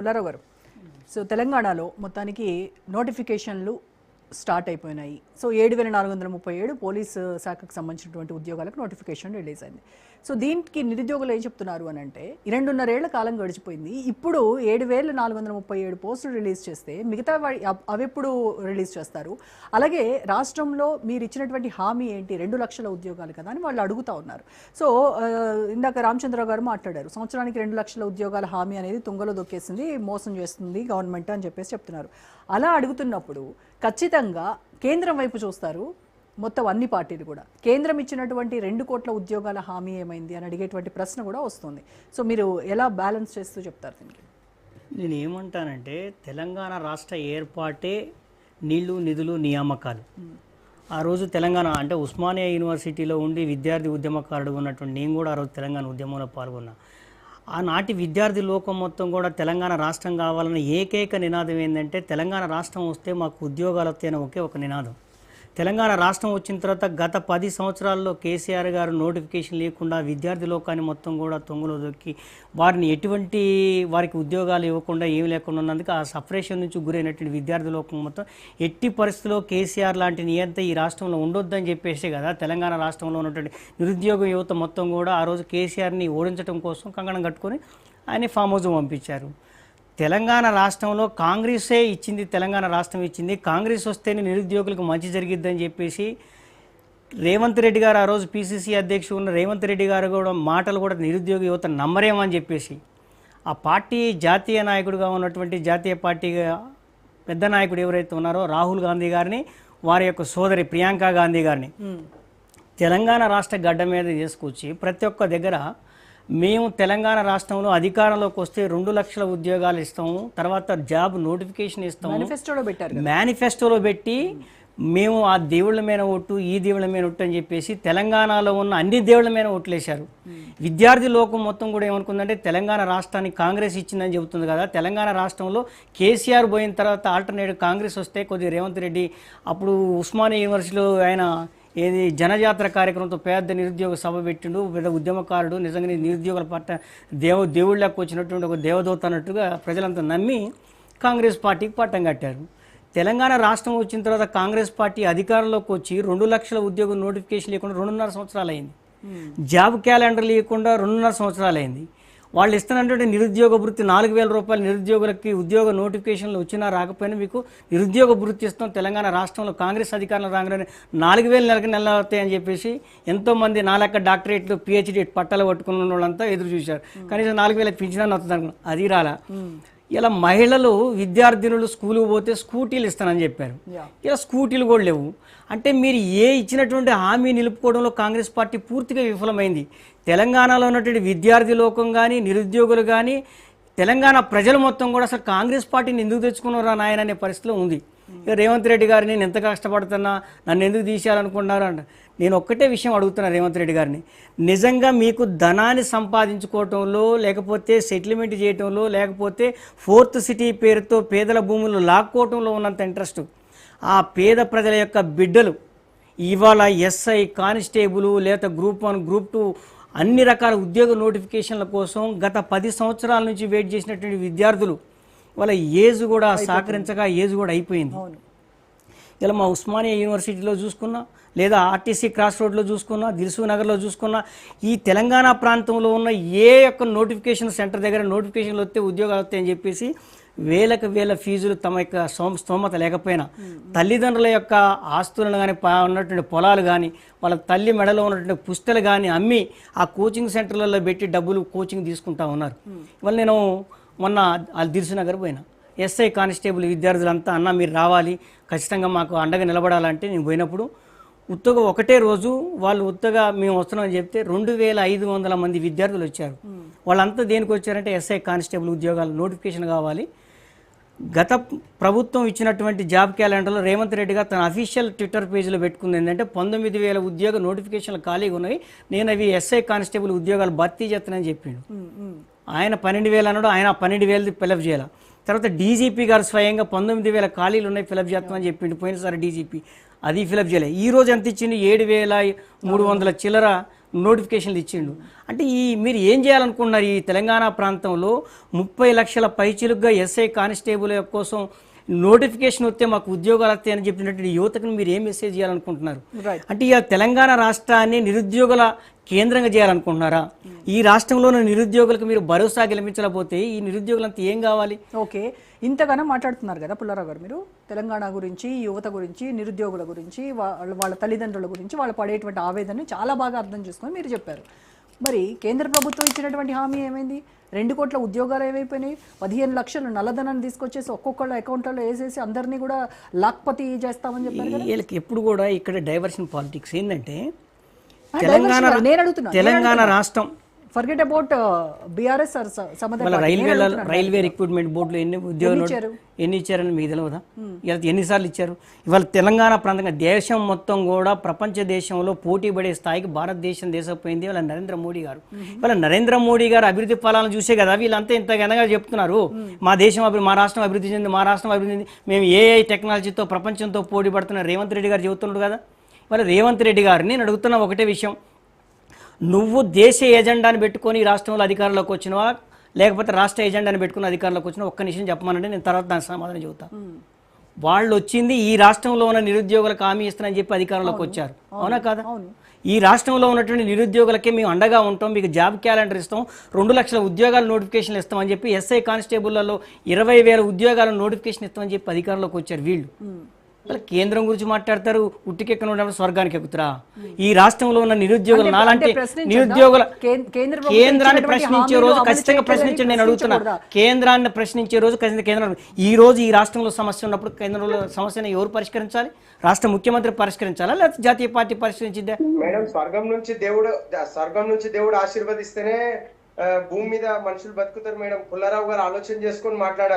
పుల్లారావు గారు, సో తెలంగాణలో మొత్తానికి నోటిఫికేషన్లు స్టార్ట్ అయిపోయినాయి. సో 7,437 పోలీసు శాఖకు సంబంధించినటువంటి ఉద్యోగాలకు నోటిఫికేషన్ రిలీజ్ అయింది. సో దీనికి నిరుద్యోగులు ఏం చెప్తున్నారు అని అంటే 2.5 ఏళ్ల కాలం గడిచిపోయింది, ఇప్పుడు 7,437 పోస్టులు రిలీజ్ చేస్తే మిగతా అవి ఎప్పుడు రిలీజ్ చేస్తారు, అలాగే రాష్ట్రంలో మీరు ఇచ్చినటువంటి హామీ ఏంటి, 2 లక్షల ఉద్యోగాలు కదా అని వాళ్ళు అడుగుతూ ఉన్నారు. సో ఇందాక రామచంద్రరావు గారు మాట్లాడారు, సంవత్సరానికి 2 లక్షల ఉద్యోగాల హామీ అనేది తుంగలో దొక్కేసింది, మోసం చేస్తుంది గవర్నమెంట్ అని చెప్పేసి చెప్తున్నారు. అలా అడుగుతున్నప్పుడు ఖచ్చితంగా కేంద్రం వైపు చూస్తారు మొత్తం అన్ని పార్టీలు కూడా. కేంద్రం ఇచ్చినటువంటి 2 కోట్ల ఉద్యోగాల హామీ ఏమైంది అని అడిగేటువంటి ప్రశ్న కూడా వస్తుంది. సో మీరు ఎలా బ్యాలెన్స్ చేస్తూ చెప్తారు దీనికి? నేను ఏమంటానంటే తెలంగాణ రాష్ట్ర ఏర్పాటే నీళ్లు నిధులు నియామకాలు. ఆ రోజు తెలంగాణ అంటే ఉస్మానియా యూనివర్సిటీలో ఉండి విద్యార్థి ఉద్యమకారుడు ఉన్నటువంటి నేను కూడా ఆ రోజు తెలంగాణ ఉద్యమంలో పాల్గొన్నా. ఆనాటి విద్యార్థి లోకం మొత్తం కూడా తెలంగాణ రాష్ట్రం కావాలన్న ఏకైక నినాదం ఏంటంటే తెలంగాణ రాష్ట్రం వస్తే మాకు ఉద్యోగాలు వస్తాయని ఒకే ఒక నినాదం. తెలంగాణ రాష్ట్రం వచ్చిన తర్వాత గత 10 సంవత్సరాల్లో కేసీఆర్ గారు నోటిఫికేషన్ లేకుండా విద్యార్థి లోకాన్ని మొత్తం కూడా తొంగలో దొక్కి వారిని ఎటువంటి వారికి ఉద్యోగాలు ఇవ్వకుండా ఏమి లేకుండా ఉన్నందుకు ఆ సపరేషన్ నుంచి గురైనటువంటి విద్యార్థి లోకం మొత్తం ఎట్టి పరిస్థితుల్లో కేసీఆర్ లాంటి నియంత ఈ రాష్ట్రంలో ఉండొద్దని చెప్పేసి కదా తెలంగాణ రాష్ట్రంలో ఉన్నటువంటి నిరుద్యోగ యువత మొత్తం కూడా ఆ రోజు కేసీఆర్ని ఓడించడం కోసం కంకణం కట్టుకొని ఆయన ఫామ్ హౌస్ పంపించారు. తెలంగాణ రాష్ట్రంలో కాంగ్రెసే ఇచ్చింది, తెలంగాణ రాష్ట్రం ఇచ్చింది, కాంగ్రెస్ వస్తేనే నిరుద్యోగులకు మంచి జరిగిద్దని చెప్పేసి రేవంత్ రెడ్డి గారు ఆ రోజు పిసిసి అధ్యక్షుడు ఉన్న రేవంత్ రెడ్డి గారు కూడా మాటలు కూడా నిరుద్యోగ యువత నమ్మరేమని చెప్పేసి ఆ పార్టీ జాతీయ నాయకుడిగా ఉన్నటువంటి జాతీయ పార్టీగా పెద్ద నాయకుడు ఎవరైతే ఉన్నారో రాహుల్ గాంధీ గారిని, వారి యొక్క సోదరి ప్రియాంక గాంధీ గారిని తెలంగాణ రాష్ట్ర గడ్డ మీద తీసుకొచ్చి ప్రతి ఒక్క దగ్గర మేము తెలంగాణ రాష్ట్రంలో అధికారంలోకి వస్తే 2 లక్షల ఉద్యోగాలు ఇస్తాము, తర్వాత జాబ్ నోటిఫికేషన్ ఇస్తాము మేనిఫెస్టోలో పెట్టి మేము ఆ దేవుళ్ళ మీద ఒట్టు ఈ దేవుళ్ళ మీద ఒట్టు అని చెప్పేసి తెలంగాణలో ఉన్న అన్ని దేవుళ్ళ మీద ఒట్లేశారు. విద్యార్థి లోకం మొత్తం కూడా ఏమనుకుందంటే తెలంగాణ రాష్ట్రానికి కాంగ్రెస్ ఇచ్చిందని చెబుతుంది కదా. తెలంగాణ రాష్ట్రంలో కేసీఆర్ పోయిన తర్వాత ఆల్టర్నేటివ్ కాంగ్రెస్ వస్తే కొద్దిగా రేవంత్ రెడ్డి అప్పుడు ఉస్మానియా యూనివర్సిటీలో ఆయన ఏది జనజాతర కార్యక్రమంతో పెద్ద నిరుద్యోగ సభ పెట్టిండు, పెద్ద ఉద్యమకారుడు, నిజంగా నిరుద్యోగుల పట్ల దేవుళ్ళకి వచ్చినటువంటి ఒక దేవదూత అన్నట్టుగా ప్రజలంతా నమ్మి కాంగ్రెస్ పార్టీకి పట్టం కట్టారు. తెలంగాణ రాష్ట్రం వచ్చిన తర్వాత కాంగ్రెస్ పార్టీ అధికారంలోకి వచ్చి 2 లక్షల ఉద్యోగం నోటిఫికేషన్ లేకుండా 2.5 సంవత్సరాలు అయింది. జాబ్ క్యాలెండర్ లేకుండా 2.5 సంవత్సరాలు అయింది. వాళ్ళు ఇస్తున్నటువంటి నిరుద్యోగ వృత్తి 4,000 రూపాయలు నిరుద్యోగులకి ఉద్యోగ నోటిఫికేషన్లు వచ్చినా రాకపోయినా మీకు నిరుద్యోగ వృత్తి ఇస్తాం, తెలంగాణ రాష్ట్రంలో కాంగ్రెస్ అధికారంలో రాగానే 4,000 నెల అవుతాయని చెప్పేసి ఎంతోమంది నాలెక్క డాక్టరేట్లు పిహెచ్డి పట్టాలు పట్టుకున్న వాళ్ళంతా ఎదురు చూశారు. కనీసం 4,000 పింఛన్ వస్తుంది అనుకున్నాను, అది రాలా. ఇలా మహిళలు విద్యార్థినులు స్కూల్కి పోతే స్కూటీలు ఇస్తానని చెప్పారు, ఇలా స్కూటీలు కూడా లేవు. అంటే మీరు ఇచ్చినటువంటి హామీ నిలుపుకోవడంలో కాంగ్రెస్ పార్టీ పూర్తిగా విఫలమైంది. తెలంగాణలో ఉన్నటువంటి విద్యార్థి లోకం కానీ నిరుద్యోగులు కానీ తెలంగాణ ప్రజలు మొత్తం కూడా అసలు కాంగ్రెస్ పార్టీని ఎందుకు తెచ్చుకున్నారా నాయన అనే పరిస్థితిలో ఉంది. ఇక రేవంత్ రెడ్డి గారు నేను ఎంత కష్టపడుతున్నా నన్ను ఎందుకు తీసేయాలనుకుంటున్నారు అంట. నేను ఒక్కటే విషయం అడుగుతున్నా రేవంత్ రెడ్డి గారిని, నిజంగా మీకు ధనాన్ని సంపాదించుకోవటంలో లేకపోతే సెటిల్మెంట్ చేయటంలో లేకపోతే 4th సిటీ పేరుతో పేదల భూములు లాక్కోవటంలో ఉన్నంత ఇంట్రెస్ట్ ఆ పేద ప్రజల యొక్క బిడ్డలు ఇవాళ ఎస్ఐ కానిస్టేబుల్ లేదా గ్రూప్ 1 గ్రూప్ 2 అన్ని రకాల ఉద్యోగ నోటిఫికేషన్ల కోసం గత 10 సంవత్సరాల నుంచి వెయిట్ చేసినటువంటి విద్యార్థులు వాళ్ళ ఏజ్ కూడా సహకరించగా ఏజ్ కూడా అయిపోయింది. ఇలా మా ఉస్మానియా యూనివర్సిటీలో చూసుకున్నా లేదా ఆర్టీసీ క్రాస్ రోడ్లో చూసుకున్నా దిల్సు నగర్లో చూసుకున్నా ఈ తెలంగాణ ప్రాంతంలో ఉన్న ఏ యొక్క నోటిఫికేషన్ సెంటర్ దగ్గర నోటిఫికేషన్లు వస్తే ఉద్యోగాలు వస్తాయని చెప్పేసి వేల ఫీజులు తమ యొక్క స్తోమత లేకపోయినా తల్లిదండ్రుల యొక్క ఆస్తులను కానీ ఉన్నటువంటి పొలాలు కానీ వాళ్ళ తల్లి మెడలో ఉన్నటువంటి పుస్తలు కానీ అమ్మి ఆ కోచింగ్ సెంటర్లలో పెట్టి డబ్బులు కోచింగ్ తీసుకుంటా ఉన్నారు. ఇవాళ నేను మొన్న దిల్సు నగర్ పోయినా, ఎస్ఐ కానిస్టేబుల్ విద్యార్థులంతా అన్న మీరు రావాలి ఖచ్చితంగా మాకు అండగా నిలబడాలంటే నేను పోయినప్పుడు ఉత్తగా ఒకటే రోజు వాళ్ళు ఉత్తగా మేము వస్తున్నామని చెప్తే 2,500 మంది విద్యార్థులు వచ్చారు. వాళ్ళంతా దేనికి వచ్చారంటే ఎస్ఐ కానిస్టేబుల్ ఉద్యోగాలు నోటిఫికేషన్ కావాలి. గత ప్రభుత్వం ఇచ్చినటువంటి జాబ్ క్యాలెండర్లో రేవంత్ రెడ్డి గారు తన అఫీషియల్ ట్విట్టర్ పేజీలో పెట్టుకుంది ఏంటంటే 19,000 ఉద్యోగ నోటిఫికేషన్లు ఖాళీగా ఉన్నాయి, నేను అవి ఎస్ఐ కానిస్టేబుల్ ఉద్యోగాలు భర్తీ చేస్తానని చెప్పిండు. ఆయన 12,000 అన్నాడు, ఆయన 12,000 ఫిలప్ చేయాలి. తర్వాత డీజీపీ గారు స్వయంగా 19,000 ఖాళీలు ఉన్నాయి ఫిలప్ చేస్తామని చెప్పిండు పోయినసారి డీజీపీ, అది ఫిలప్ చేయలేదు. ఈ రోజు ఎంత ఇచ్చింది 7,300 చిల్లర నోటిఫికేషన్లు ఇచ్చిండు. అంటే మీరు ఏం చేయాలనుకుంటున్నారు ఈ తెలంగాణ ప్రాంతంలో 30 లక్షల పైచిలుగ్గా ఎస్ఐ కానిస్టేబుల్ కోసం నోటిఫికేషన్ వస్తే మాకు ఉద్యోగాలు వస్తాయని చెప్పినటువంటి యువతకు మీరు ఏం మెసేజ్ చేయాలనుకుంటున్నారు? అంటే ఇక తెలంగాణ రాష్ట్రాన్ని నిరుద్యోగుల కేంద్రంగా చేయాలనుకుంటున్నారా? ఈ రాష్ట్రంలో నిరుద్యోగులకు మీరు భరోసా గెలిపించలేకపోతే ఈ నిరుద్యోగులంతా ఏం కావాలి? ఓకే, ఇంతగానో మాట్లాడుతున్నారు కదా పుల్లారావు గారు, మీరు తెలంగాణ గురించి, యువత గురించి, నిరుద్యోగుల గురించి, వాళ్ళ తల్లిదండ్రుల గురించి, వాళ్ళు పడేటువంటి ఆవేదనని చాలా బాగా అర్థం చేసుకొని మీరు చెప్పారు. మరి కేంద్ర ప్రభుత్వం ఇచ్చినటువంటి హామీ ఏమైంది? 2 కోట్ల ఉద్యోగాలు ఏమైపోయినాయి? 15 లక్షలు నల్లధనాన్ని తీసుకొచ్చేసి ఒక్కొక్కళ్ళ అకౌంట్లలో వేసేసి అందరినీ కూడా లాక్పతి చేస్తామని చెప్పారు కదా. వీళ్ళకి ఎప్పుడు కూడా ఇక్కడ డైవర్షన్ పాలిటిక్స్ ఏంటంటే నేను అడుగుతున్నా, తెలంగాణ రాష్ట్రం forget about BRS railway recruitment బోర్డులో ఎన్ని ఉద్యోగాలు ఎన్ని ఇచ్చారని మీకు తెలియదా? ఇలా ఎన్నిసార్లు ఇచ్చారు? ఇవాళ తెలంగాణ ప్రాంతంగా దేశం మొత్తం కూడా ప్రపంచ దేశంలో పోటీ పడే స్థాయికి భారతదేశం దేశపోయింది వాళ్ళ నరేంద్ర మోడీ గారు. ఇవాళ నరేంద్ర మోడీ గారు అభివృద్ధి ఫలాలను చూసే కదా వీళ్ళంతా ఇంత ఘనంగా చెప్తున్నారు. మా దేశం మా రాష్ట్రం అభివృద్ధి చెంది, మా రాష్ట్రం అభివృద్ధి చెంది, మేము ఏఐ టెక్నాలజీతో ప్రపంచంతో పోటీ పడుతున్న రేవంత్ రెడ్డి గారు చెబుతున్నాడు కదా. ఇవాళ రేవంత్ రెడ్డి గారిని నేను అడుగుతున్న ఒకటే విషయం, నువ్వు దేశ ఎజెండాని పెట్టుకొని ఈ రాష్ట్రంలో అధికారంలోకి వచ్చినవా లేకపోతే రాష్ట్ర ఎజెండాని పెట్టుకుని అధికారంలోకి వచ్చినా? ఒక్క నిమిషం చెప్పమనంటే నేను తర్వాత దాని సమాధానం చెబుతా. వాళ్ళు వచ్చింది ఈ రాష్ట్రంలో ఉన్న నిరుద్యోగులకు హామీ ఇస్తానని చెప్పి అధికారంలోకి వచ్చారు, అవునా కాదా? ఈ రాష్ట్రంలో ఉన్నటువంటి నిరుద్యోగులకే మేము అండగా ఉంటాం, మీకు జాబ్ క్యాలెండర్ ఇస్తాం, 2 లక్షల ఉద్యోగాల నోటిఫికేషన్లు ఇస్తామని చెప్పి ఎస్ఐ కానిస్టేబుల్లలో 20,000 ఉద్యోగాల నోటిఫికేషన్ ఇస్తామని చెప్పి అధికారంలోకి వచ్చారు వీళ్ళు. కేంద్రం గురించి మాట్లాడతారు, ఉట్టికెక్కన ఉన్నప్పుడు స్వర్గానికి ఎక్కుతారా? ఈ రాష్ట్రంలో ఉన్న నిరుద్యోగులు నాలంటే నిరుద్యోగుల కేంద్రాన్ని ప్రశ్నించే రోజు ఖచ్చితంగా ప్రశ్నించండి. నేను అడుగుతున్నా, కేంద్రాన్ని ప్రశ్నించే రోజు ఖచ్చితంగా కేంద్రం ఈ రోజు ఈ రాష్ట్రంలో సమస్య ఉన్నప్పుడు కేంద్రంలో సమస్యను ఎవరు పరిష్కరించాలి? రాష్ట్ర ముఖ్యమంత్రి పరిష్కరించాలా లేకపోతే జాతీయ పార్టీ పరిష్కరించిందా? మేడం, స్వర్గం నుంచి దేవుడు ఆశీర్వదిస్తేనే భూమి మీద మనుషులు బతుకుతారు మేడం. పుల్లారావు గారు ఆలోచన చేసుకొని మాట్లాడారు.